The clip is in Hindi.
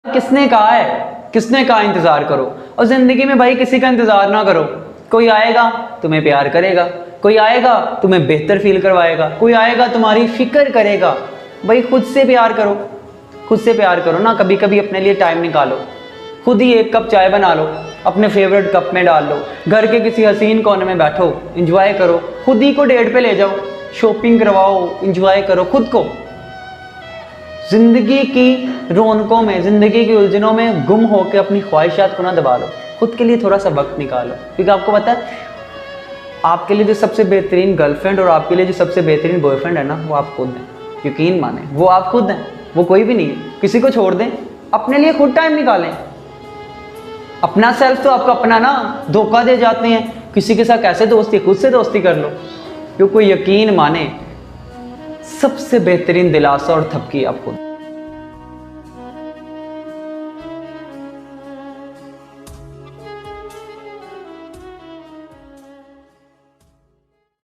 किसने कहा है, किसने कहा इंतजार करो। और जिंदगी में भाई किसी का इंतजार ना करो। कोई आएगा तुम्हें प्यार करेगा, कोई आएगा तुम्हें बेहतर फील करवाएगा, कोई आएगा तुम्हारी फिक्र करेगा। भाई खुद से प्यार करो, खुद से प्यार करो ना। कभी कभी अपने लिए टाइम निकालो, खुद ही एक कप चाय बना लो, अपने फेवरेट कप में डाल लो, घर के किसी हसीन कोने में बैठो, एंजॉय करो, खुद ही को डेट पे ले जाओ, शॉपिंग करवाओ, एंजॉय करो खुद को। जिंदगी की रौनकों में, जिंदगी की उलझनों में गुम होकर अपनी ख्वाहिशात को ना दबा लो, खुद के लिए थोड़ा सा वक्त निकालो। क्योंकि आपको पता है आपके लिए जो सबसे बेहतरीन गर्लफ्रेंड और आपके लिए जो सबसे बेहतरीन बॉयफ्रेंड है ना, वो आप खुद हैं। यकीन माने वो आप खुद हैं, वो कोई भी नहीं है। किसी को छोड़ दें, अपने लिए खुद टाइम निकालें। अपना सेल्फ तो आपका अपना ना, धोखा दे जाते हैं किसी के साथ कैसे दोस्ती, खुद से दोस्ती कर लो। क्योंकि यकीन माने सबसे बेहतरीन दिलासा और थपकी आप खुद।